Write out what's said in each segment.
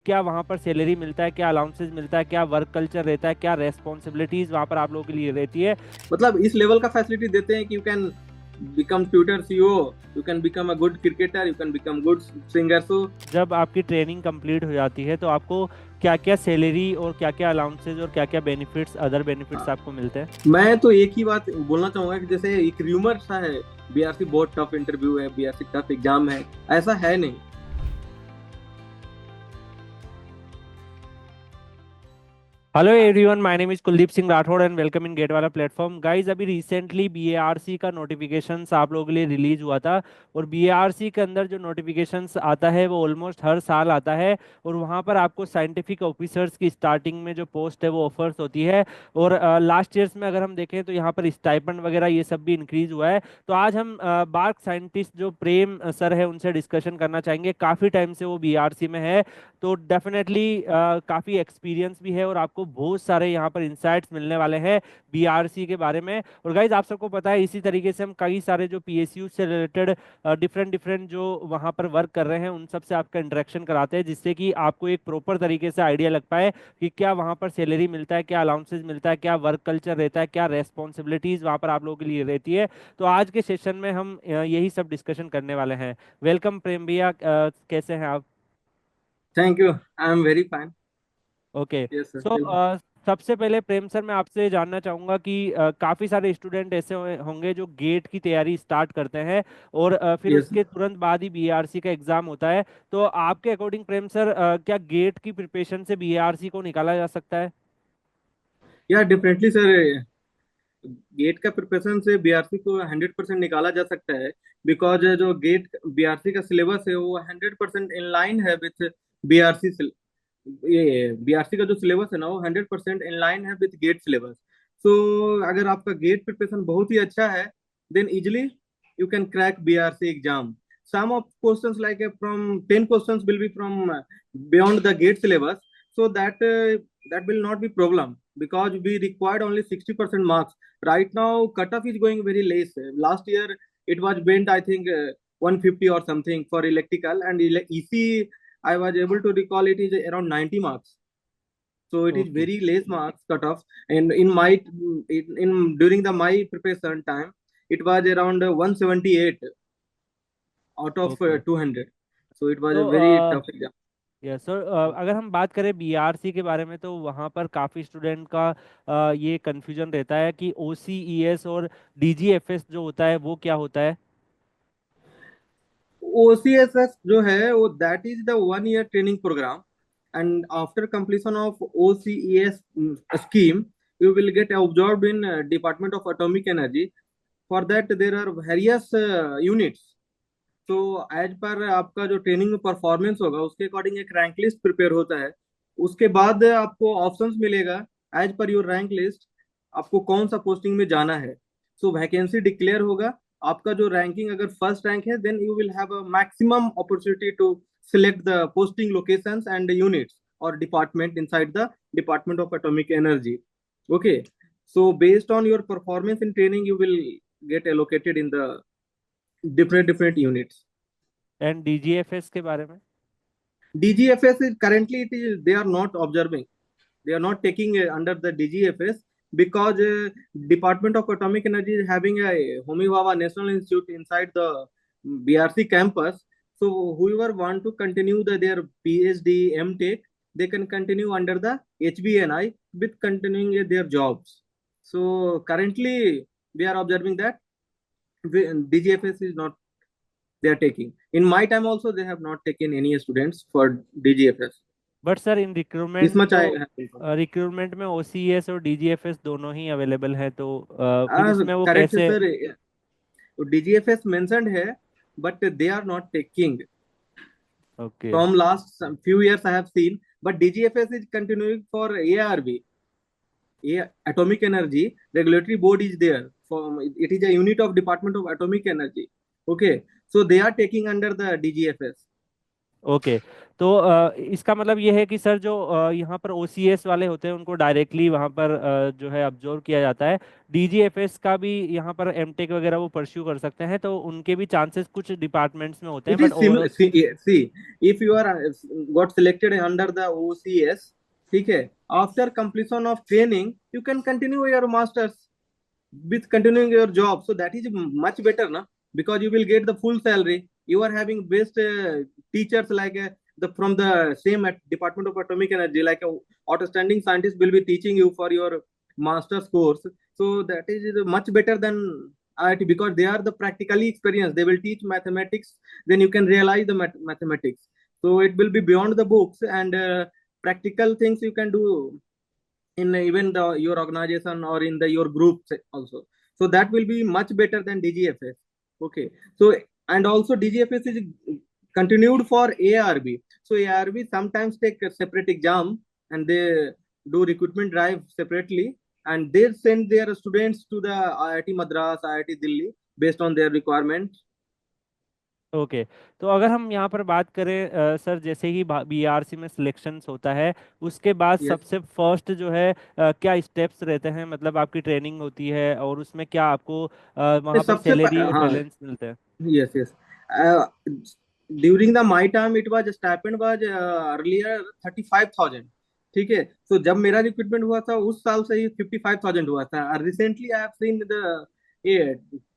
क्या वहाँ पर सैलरी मिलता है, क्या अलाउंसेस मिलता है, क्या वर्क कल्चर रहता है, क्या रेस्पॉन्सिबिलिटीज वहाँ पर आप लोगों के लिए रहती है। मतलब इस लेवल का फैसिलिटी देते हैं कि you can become tutor CEO, you can become a good cricketer, you can become good singer. So जब आपकी ट्रेनिंग कंप्लीट हो जाती है तो आपको क्या क्या सैलरी और क्या क्या अलाउंसेस और क्या क्या बेनिफिट्स, अदर बेनिफिट्स आपको मिलते हैं। मैं तो एक ही बात बोलना चाहूंगा कि जैसे एक र्यूमर सा है, बीआरसी बहुत टफ इंटरव्यू है, बीआरसी टफ एग्जाम है। ऐसा है नहीं। Hello everyone, my name is Kuldeep Singh Rathore and welcome in GATE वाला प्लेटफॉर्म। गाइस, अभी रिसेंटली बीएआरसी का नोटिफिकेशंस आप लोगों के लिए रिलीज हुआ था। और बीएआरसी के अंदर जो नोटिफिकेशंस आता है वो ऑलमोस्ट हर साल आता है। और वहाँ पर आपको साइंटिफिक ऑफिसर्स की स्टार्टिंग में जो पोस्ट है वो ऑफर्स होती है। और लास्ट ईयर्स में अगर हम देखें तो यहाँ पर स्टाइपेंड वगैरह ये सब भी इंक्रीज हुआ है। तो आज हम बार्क साइंटिस्ट जो प्रेम सर है उनसे डिस्कशन करना चाहेंगे। काफ़ी टाइम से वो बीआरसी में है, तो डेफिनेटली काफ़ी एक्सपीरियंस भी है और आपको बहुत सारे यहाँ पर इंसाइट्स मिलने वाले हैं बीआरसी के बारे में। और गाइज, आप सबको पता है इसी तरीके से हम कई सारे जो पीएसयू से रिलेटेड डिफरेंट डिफरेंट जो वहाँ पर वर्क कर रहे हैं उन सब से आपका इंटरेक्शन कराते हैं, जिससे कि आपको एक प्रॉपर तरीके से आइडिया लग पाए कि क्या वहाँ पर सैलरी मिलता है, क्या अलाउंसेस मिलता है, क्या वर्क कल्चर रहता है, क्या रेस्पॉन्सिबिलिटीज वहाँ पर आप लोगों के लिए रहती है। तो आज के सेशन में हम यही सब डिस्कशन करने वाले हैं। वेलकम प्रेम भैया, कैसे हैं आप। Thank you, I am very fine. Okay. Yes sir, so सबसे पहले प्रेम सर, मैं आपसे जानना चाहूँगा कि काफ़ी सारे स्टूडेंट ऐसे होंगे जो गेट की तैयारी स्टार्ट करते हैं और फिर यस। उसके तुरंत बाद ही बीआरसी का एग्ज़ाम होता है। तो आपके अकॉर्डिंग प्रेम सर, क्या गेट की प्रिपरेशन से बीआरसी को निकाला जा सकता है। या डेफिनेटली सर, गेट का प्रिपरेशन से बीआरसी को 100% निकाला जा सकता है। बिकॉज जो गेट बीआरसी का सिलेबस है वो 100% इन लाइन है विथ बीआरसी। ये बीआरसी का जो सिलेबस है ना वो 100% इन लाइन है विथ गेट सिलेबस। सो अगर आपका गेट प्रिपरेशन बहुत ही अच्छा है, then easily you can crack BRC exam. Some of questions like from 10 questions will be from beyond the gate syllabus, so that will not be problem because we required only 60% marks. Right now cutoff is going very less. Last year it was bent, I think, 150 or something for electrical, and EC I was able to recall it is around 90 marks. So it is okay. very less marks cutoff. And in my in during the my preparation time, it was around 178 out of okay. 200. So it was a very तो tough exam. Yes sir, अगर हम बात करें BRC के बारे में तो वहाँ पर काफ़ी स्टूडेंट का ये कन्फ्यूजन रहता है कि ओसीईएस और डीजीएफएस जो होता है वो क्या होता है। OCSS जो है वो that is the 1 year training program, and after completion of OCES scheme you will get absorbed in Department of Atomic Energy. For that there are various units. तो एज पर आपका जो ट्रेनिंग में performance होगा उसके according एक rank list prepare होता है। उसके बाद आपको ऑप्शंस मिलेगा as per your rank list, आपको कौन सा पोस्टिंग में जाना है। सो वैकेंसी डिक्लेयर होगा। आपका जो रैंकिंग अगर फर्स्ट रैंक है then you will have a maximum opportunity to select the posting locations and units और department inside the department of atomic energy. Okay, so based on your performance in training you will get allocated in the different units. And डीजीएफएस के बारे में। DGFS is currently it is they are not observing. They are not taking under the DGFS because Department of Atomic Energy is having a Homi Bhabha National Institute inside the BRC campus. So whoever want to continue their PhD, MTech, they can continue under the HBNI with continuing their jobs. So currently we are observing that DGFS is not they are taking. In my time also, they have not taken any students for DGFS. But sir, in This recruitment much तो I have informed. Recruitment में OCS और डीजीएफएस दोनों ही available है, तो फिर उसमें वो Correct, कैसे। sir. DGFS mentioned here, but they are not taking. Okay. From last few years, I have seen, but DGFS is continuing for ARB, Atomic Energy Regulatory Board is there. It is a unit of Department of Atomic Energy. Okay, so they are taking under the DGFS. Okay. तो इसका मतलब ये है कि sir जो यहाँ पर OCS वाले होते हैं उनको डायरेक्टली वहाँ पर जो है ऑब्जर्व किया जाता है। डीजीएफएस का भी यहाँ पर एमटेक वगैरह वो परस्यू कर सकते हैं, तो उनके भी चांसेस कुछ डिपार्टमेंट्स में होते हैं, It but is overall. similar. See, if you are got selected under the OCS, ठीक है, after completion of training, you can continue your masters with continuing your job. So that is much better, na? Because you will get the full salary. You are having best teachers like the from the same at Department of Atomic Energy, like a outstanding scientist will be teaching you for your master's course. So that is much better than IIT because they are the practically experienced. They will teach mathematics, then you can realize the mathematics. So it will be beyond the books and practical things you can do in even your organization or in your group also. So that will be much better than DGFS. Okay. So and also DGFS is continued for ARB. So ARB sometimes take a separate exam and they do recruitment drive separately and they send their students to the IIT Madras, IIT Delhi based on their requirements. Okay. तो अगर हम यहाँ पर बात करें sir, जैसे ही BRC में selections होता है उसके बाद Yes. सबसे फर्स्ट जो है क्या स्टेप्स रहते हैं, मतलब आपकी ट्रेनिंग होती है और उसमें क्या आपको वहाँ पर सबसे सैलरी और हाँ. बैलेंस मिलते हैं? Yes, yes. Uh, During the my time, it was stipend was earlier 35,000. ठीक है. So जब मेरा रिक्रूटमेंट हुआ था उस साल से ही 55,000 हुआ था. Recently, I have seen the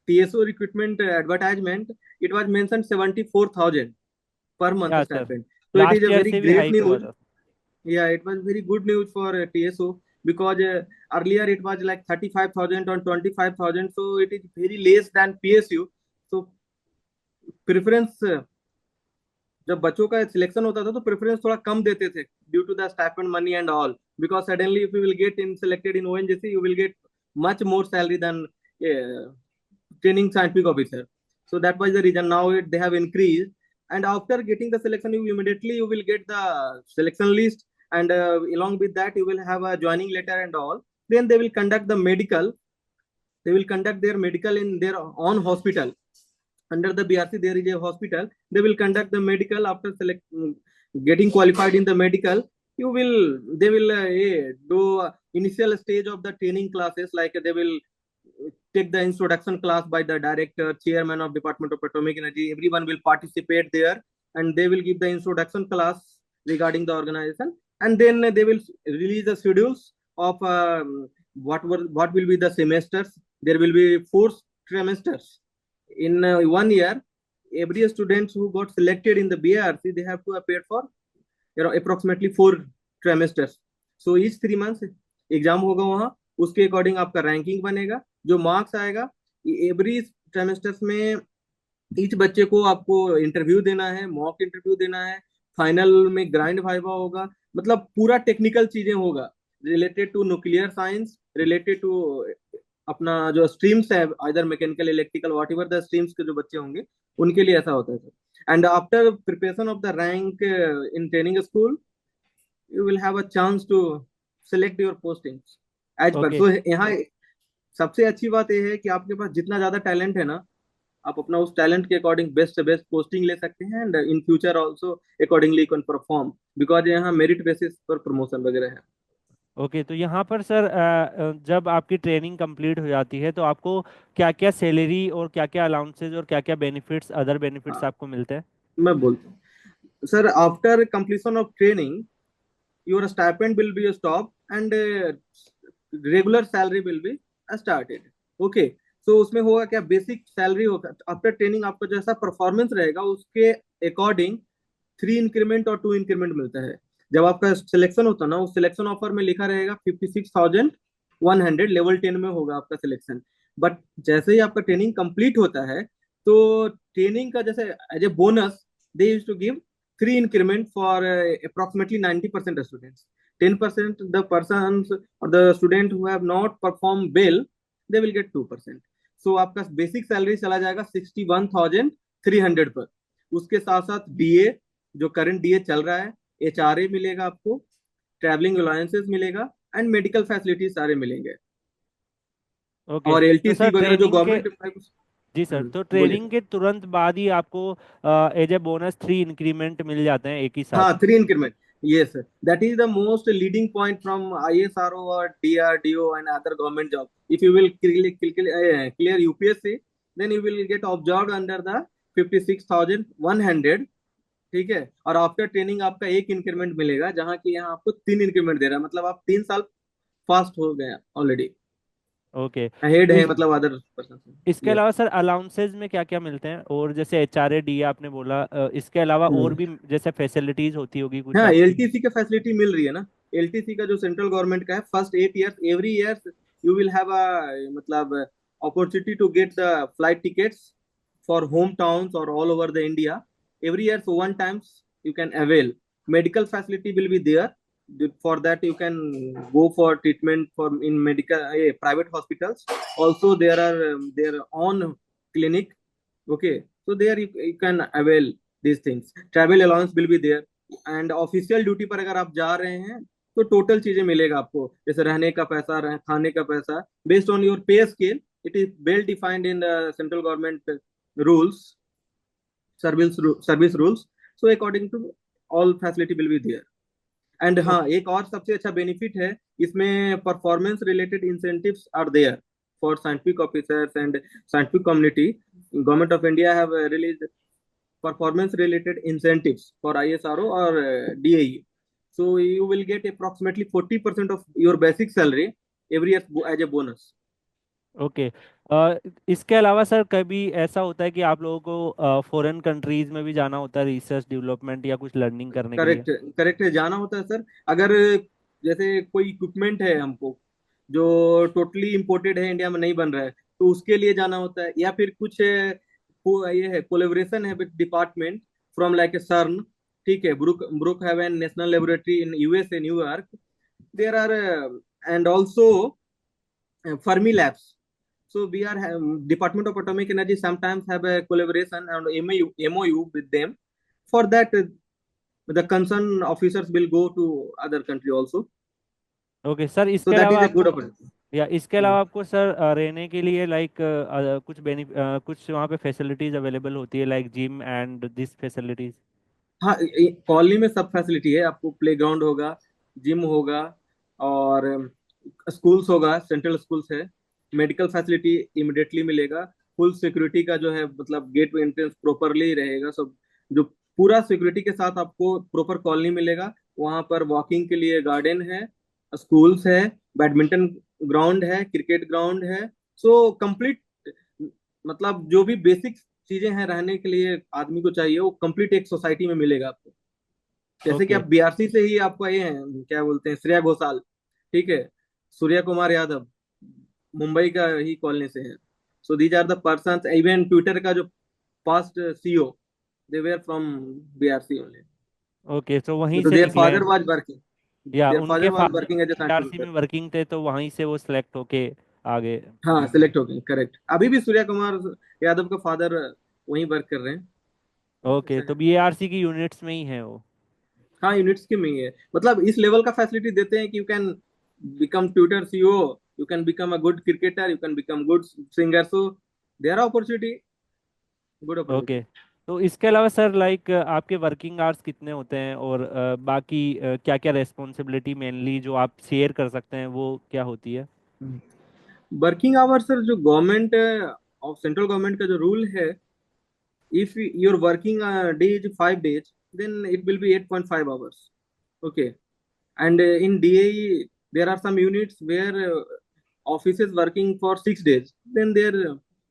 TSO recruitment advertisement. It was mentioned 74,000 per month या sir, stipend. So it is last a year very से भी great हाइक हुआ news. था। Yeah, it was very good news for TSO because earlier it was like 35,000 or 25,000. So it is very less than PSU. So preference जब बच्चों का selection होता था तो प्रेफरेंस थोड़ा कम देते थे due to the stipend money and all because suddenly if you will get in selected in ONGC you will get much more salary than training scientific officer. So that was the reason now they have increased. And after getting the selection, you immediately you will get the selection list, and along with that you will have a joining letter and all. Then they will conduct the medical. They will conduct their medical in their own hospital. Under the BRC there is a hospital. They will conduct the medical after getting qualified in the medical. You will they will do initial stage of the training classes, like they will take the introduction class by the director, chairman of Department of Atomic Energy. Everyone will participate there and they will give the introduction class regarding the organization, and then they will release the schedules of what will be the semesters. There will be 4 trimesters in 1 year. Every student who got selected in the BRC, they have to appear for approximately 4 trimesters. So each 3 months exam होगा वहाँ. उसके according आपका ranking बनेगा. जो marks आएगा every trimesters में each बच्चे को आपको इंटरव्यू देना है, मॉक इंटरव्यू देना है. फाइनल में ग्राइंड वाइवा होगा. मतलब पूरा टेक्निकल चीजें होगा related to nuclear science, related to अपना जो स्ट्रीम्स है इधर mechanical electrical whatever the streams के जो बच्चे होंगे उनके लिए ऐसा होता है sir. And after preparation of the rank in training school you will have a chance to select your postings as per. Okay. So यहाँ सबसे अच्छी बात यह है कि आपके पास जितना ज्यादा टैलेंट है ना, आप अपना उस टैलेंट के अकॉर्डिंग बेस्ट से बेस्ट पोस्टिंग ले सकते हैं and in future also accordingly can perform because यहाँ मेरिट बेसिस पर प्रमोशन वगैरह है. ओके, तो यहाँ पर सर जब आपकी ट्रेनिंग कंप्लीट हो जाती है तो आपको क्या क्या सैलरी और क्या क्या अलाउंसेज और क्या क्या बेनिफिट्स, अदर बेनिफिट्स हाँ, आपको मिलते हैं? मैं बोलता हूँ sir. After completion of training your stipend will be stopped and regular salary will be started. Okay. So उसमें होगा क्या, बेसिक सैलरी होगा. आफ्टर ट्रेनिंग आपका जैसा परफॉर्मेंस रहेगा उसके अकॉर्डिंग 3 इंक्रीमेंट और 2 इंक्रीमेंट मिलता है. जब आपका सिलेक्शन होता है ना, उस सिलेक्शन ऑफर में लिखा रहेगा 56,100, लेवल 10 में होगा आपका सिलेक्शन. बट जैसे ही आपका ट्रेनिंग कंप्लीट होता है तो ट्रेनिंग का जैसे as a bonus they use to give 3 increment for approximately 90% of students. 10% the persons or the student who have not performed well, they will get 2%. So आपका basic salary चला जाएगा 61,300 पर. उसके साथ साथ डीए, जो करंट डीए चल रहा है, एचआरए मिलेगा आपको, ट्रैवलिंग अलाउंसेस मिलेगा एंड मेडिकल फैसिलिटीज सारे मिलेंगे. ओके। और तो एलटीसी सर वगैरह जो ट्रेनिंग के गवर्नमेंट जी सर, तो बोलिए ट्रेनिंग सर। के तुरंत बाद ही आपको एज ए बोनस 3 इंक्रीमेंट मिल जाते हैं एक ही साथ। हाँ, 3 increment. Yes, sir. That is the most leading point from ISRO or DRDO and other government job. If you will clear UPSC, then you will get observed under the 56,100. ठीक है, और after training आपका एक increment मिलेगा, जहाँ की यहाँ आपको 3 इंक्रीमेंट दे रहा है, मतलब आप 3 साल फास्ट हो गए ऑलरेडी, ओके। अहेड तो है मतलब अदर पर्सन इसके से। यस। अलावा सर अलाउंसेज में क्या क्या मिलते हैं, और जैसे HRA DA आपने बोला, इसके अलावा और भी जैसे फैसिलिटीज होती होगी कुछ हाँ, आपकी। एलटीसी का फैसिलिटी मिल रही है ना। एलटीसी का जो सेंट्रल गवर्नमेंट का है, first 8 years every year you will have a मतलब opportunity to get the flight tickets for home towns और all over the India every year, so one times you can avail. Medical facility will be there, for that you can go for treatment for in medical private hospitals. Also there are their own clinic. Okay, so there you can avail these things. Travel allowance will be there. And official duty पर अगर आप जा रहे हैं तो total चीजें मिलेगा आपको, जैसे रहने का पैसा, खाने का पैसा, based on your pay scale. It is well defined in the central government rules, service rules. So according to all facility will be there. And ओ, हाँ, एक और सबसे अच्छा बेनिफिट है इसमें, performance related incentives are there for scientific officers and scientific community. Government of India have release performance related incentives for ISRO or DAE. So you will get approximately 40% of your basic salary every year as a bonus. Okay. इसके अलावा sir कभी ऐसा होता है कि आप लोगों को फॉरेन कंट्रीज में भी जाना होता है रिसर्च डेवलपमेंट या कुछ लर्निंग करने के लिए। करेक्ट, करेक्ट है, जाना होता है सर। अगर जैसे कोई इक्विपमेंट है हमको जो टोटली इंपोर्टेड है, इंडिया में नहीं बन रहा है, तो उसके लिए जाना होता है। या फिर कुछ ये है, कोलेबोरेशन है with department from like a CERN. ठीक है, Brook Brookhaven national laboratory in USA New York, there are, and also Fermi Labs. So we are Department of Atomic Energy sometimes have a collaboration and MOU with them. For that, the concerned officers will go to other country also. Okay sir, So इसके that is अलावा a good आपको, opportunity. या इसके हम्म। अलावा आपको sir रहने के लिए लाइक कुछ वहाँ पे फैसिलिटीज अवेलेबल होती है like gym and this facilities. हाँ, कॉलोनी में सब फैसिलिटी है आपको। प्ले ग्राउंड होगा, जिम होगा, और स्कूल्स होगा, सेंट्रल स्कूल्स है। मेडिकल फैसिलिटी इमिडिएटली मिलेगा। फुल सिक्योरिटी का जो है, मतलब गेट एंट्रेंस प्रॉपरली रहेगा सब। जो पूरा सिक्योरिटी के साथ आपको प्रॉपर कॉलोनी मिलेगा। वहां पर वॉकिंग के लिए गार्डन है, स्कूल्स है, बैडमिंटन ग्राउंड है, क्रिकेट ग्राउंड है। सो कंप्लीट, मतलब जो भी बेसिक चीजें हैं रहने के लिए आदमी को चाहिए, वो कंप्लीट एक सोसाइटी में मिलेगा आपको। जैसे कि ओके। आप बीआरसी से ही आपको ये हैं, क्या बोलते हैं, श्रेया घोषाल, ठीक है, सूर्या कुमार यादव, मुंबई का ही कॉलोनी से हैं। So these are the person, even Twitter का जो past CEO, they were from BRC only. Okay, तो वहीं तो से देयर निकले फादर हैं, वाज वर्किंग, या देयर उनके father was father working as a BRC में साइंटिफिक। वर्किंग थे तो वहीं से वो सिलेक्ट होके आगे। हाँ, सिलेक्ट हो गए, करेक्ट। अभी भी सूर्या कुमार यादव का फादर वहीं वर्क कर रहे हैं। ओके, ऐसा तो है। BRC की यूनिट्स में ही है वो। हाँ, यूनिट्स की में ही है, मतलब इस लेवल का फैसिलिटी देते हैं कि you can become tutor CEO, you can become a good cricketer, you can become good singer. So there are opportunity, good okay, opportunity. तो इसके अलावा सर लाइक आपके वर्किंग आवर्स कितने होते हैं, और बाकी क्या क्या रेस्पॉन्सिबिलिटी मेनली जो आप शेयर कर सकते हैं वो क्या होती है। वर्किंग आवर्स सर, जो गवर्नमेंट ऑफ सेंट्रल गवर्नमेंट का जो रूल है, if your working day is 5 days, then it will be 8.5 hours. Okay, and in DAE there are some units where offices working for 6 days, then there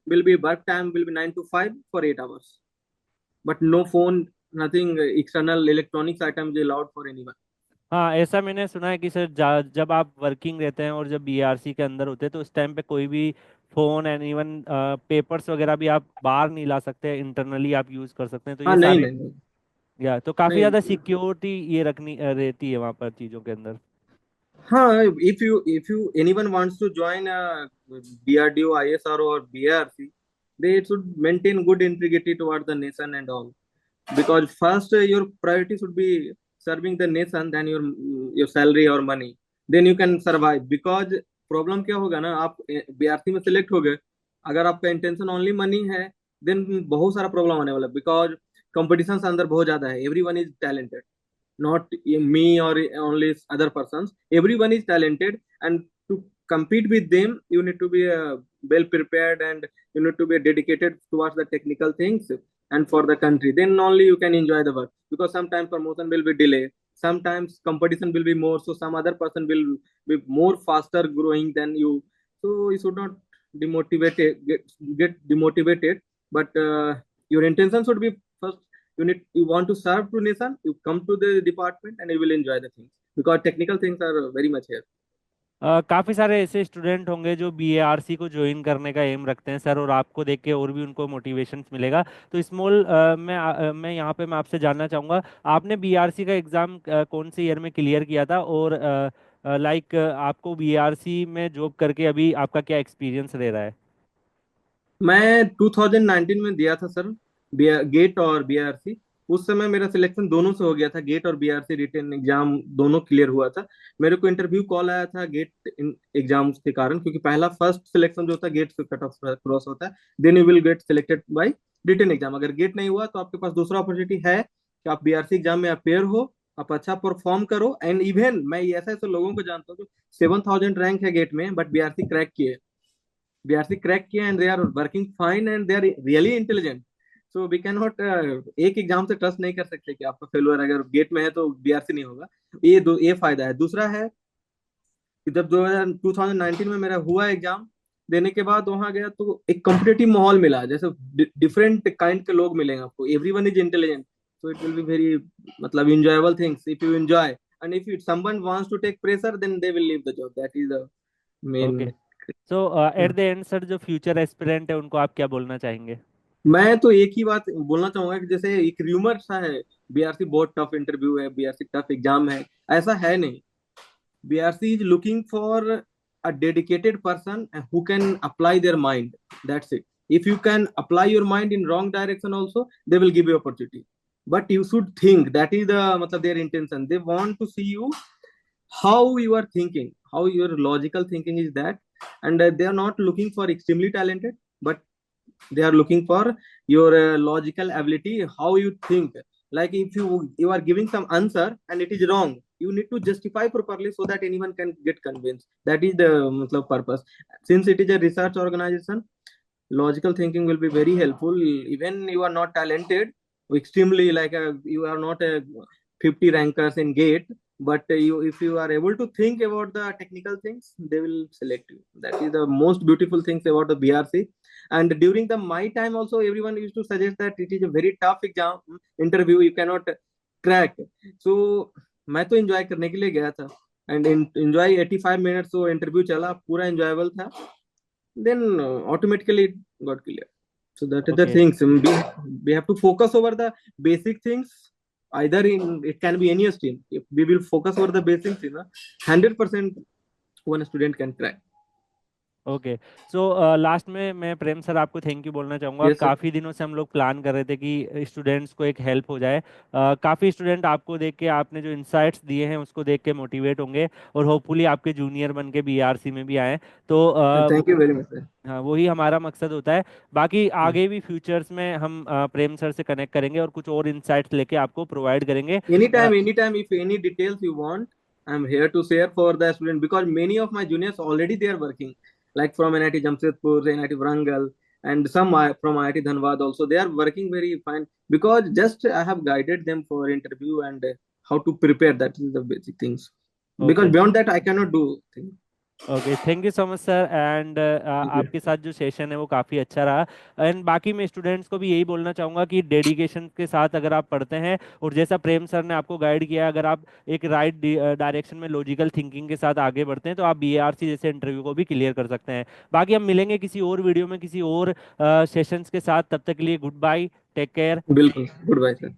will be work time will be 9 to 5 for 8 hours, but no phone, nothing external electronics items allowed for anyone. हाँ, ऐसा मैंने सुना है कि sir जब आप working रहते हैं और जब BRC के अंदर होते हैं तो उस टाइम पे कोई भी फोन एंड इवन पेपर्स वगैरह भी आप बाहर नहीं ला सकते, इंटरनली आप यूज कर सकते हैं, तो हाँ, ये नहीं सारे, नहीं नहीं या तो काफी ज्यादा नहीं। सिक्योरिटी ये रखनी रहती है वहाँ पर चीजों के अंदर। हाँ, if you anyone wants to join a DRDO, ISRO or BRC, they should maintain good integrity toward the nation and all. Because first your priority should be serving the nation, then your salary or money, then you can survive. Because problem क्या होगा ना, आप BRC में select हो गए, अगर आपका intention only money है, देन बहुत सारा प्रॉब्लम आने वाला है, बिकॉज कंपटीशन अंदर बहुत ज्यादा है। Every one is talented, not me or only other persons. Everyone is talented, and to compete with them, you need to be well prepared, and you need to be dedicated towards the technical things and for the country. Then only you can enjoy the work. Because sometimes promotion will be delayed, sometimes competition will be more, so some other person will be more faster growing than you. So you should not demotivated get demotivated, but your intention should be first. You want to serve to nation, you come to the department and you will enjoy the things, because technical things are very much here. काफी सारे ऐसे student होंगे जो BARC को join करने का M रखते हैं सर, और आपको देख के और भी उनको मोटिवेशन मिलेगा। तो स्मॉल मैं यहाँ पे मैं आपसे जानना चाहूँगा, आपने बीआरसी का एग्ज़ाम कौन से ईयर में क्लियर किया था, और लाइक आपको बीआरसी में जॉब करके अभी आपका क्या एक्सपीरियंस रह रहा है? मैं 2019 में दिया था सर, गेट और बीआरसी। उस समय मेरा सिलेक्शन दोनों से हो गया था, गेट और बीआरसी रिटन एग्जाम दोनों क्लियर हुआ था। मेरे को इंटरव्यू कॉल आया था गेट एग्जाम के कारण, क्योंकि पहला फर्स्ट सिलेक्शन जो होता है गेट से कट ऑफ क्रॉस होता है, then you will get selected by written exam. अगर गेट नहीं हुआ तो आपके पास दूसरा अपॉर्चुनिटी है कि आप बीआरसी एग्जाम में अपेयर हो, आप अच्छा परफॉर्म करो। एंड इवन मैं ऐसे ऐसे लोगों को जानता हूँ जो 7000 रैंक है गेट में, बट बीआरसी क्रैक किए, बीआरसी क्रैक किया, and they are working fine, and they are really intelligent. So we can not एक एग्जाम से ट्रस्ट नहीं कर सकते कि आपका फेलुअर अगर गेट में है तो बीआरसी नहीं होगा। ये फायदा है। दूसरा है कि जब 2019 में मेरा हुआ एग्जाम देने के बाद वहां गया, तो एक कॉम्पिटेटिव माहौल मिला, जैसे डिफरेंट काइंड के लोग मिलेंगे आपको, everyone is intelligent. So it will be very मतलब enjoyable things if you enjoy, and if someone wants to take pressure, then they will leave the job. That is the main. Okay. So at the end sir, जो future aspirant है उनको आप क्या बोलना चाहेंगे? मैं तो एक ही बात बोलना चाहूंगा कि जैसे एक र्यूमर सा है, बीआरसी बहुत टफ इंटरव्यू है, बीआरसी टफ एग्जाम है, ऐसा है नहीं। BRC is looking for a dedicated person who can apply their mind, that's it. If you can apply your mind in wrong direction also, they will give you opportunity, but you should think, that is the मतलब their intention. They want to see you how you are thinking, how your logical thinking is that. And they are not looking for extremely talented, but they are looking for your logical ability, how you think. Like if you are giving some answer and it is wrong, you need to justify properly so that anyone can get convinced. That is the matlab, purpose. Since it is a research organization, logical thinking will be very helpful. Even you are not talented extremely, like you are not a 50 rankers in gate, but you, if you are able to think about the technical things, they will select you. That is the most beautiful things about the BRC. And during the my time also, everyone used to suggest that it is a very tough exam interview, you cannot crack. So मैं तो enjoy करने के लिए गया था, and enjoy 85 minutes वो interview चला, पूरा एंजॉयबल था। then automatically it got clear. So that is the okay. things. We have to focus over the basic things. Either in it can be any stream. If we will focus over the basics, 100% one student can crack. Okay. So last में मैं प्रेम sir आपको thank you बोलना चाहूँगा। Yes, sir. काफ़ी दिनों से हम लोग प्लान कर रहे थे कि स्टूडेंट्स को एक हेल्प हो जाए। काफ़ी स्टूडेंट आपको देख के, आपने जो इंसाइट्स दिए हैं उसको देख के मोटिवेट होंगे, और होपफुली आपके जूनियर बन के बीआरसी में भी आए। तो Thank you very much, sir. हाँ, वही हमारा मकसद होता है। बाकी आगे भी फ्यूचर्स में हम प्रेम सर से कनेक्ट करेंगे और कुछ और इंसाइट्स लेके आपको प्रोवाइड करेंगे। Anytime, if any details you want, I'm here to share for the student, because many of my juniors already they are working, like from NIT Jamshedpur, NIT Warangal, and some from IIT Dhanbad also. They are working very fine, because just I have guided them for interview and how to prepare. That is the basic things. Because okay. beyond that, I cannot do things. Okay, thank you so much sir. And Thank you. आपके साथ जो session है वो काफ़ी अच्छा रहा। And बाकी मैं स्टूडेंट्स को भी यही बोलना चाहूँगा कि डेडिकेशन के साथ अगर आप पढ़ते हैं, और जैसा प्रेम सर ने आपको गाइड किया, अगर आप एक राइट डायरेक्शन में लॉजिकल थिंकिंग के साथ आगे बढ़ते हैं, तो आप बीएआरसी जैसे इंटरव्यू को भी क्लियर कर सकते हैं। बाकी हम मिलेंगे किसी और वीडियो में किसी और सेशंस के साथ। तब तक के लिए गुड बाय, टेक केयर। बिल्कुल, गुड बाय सर।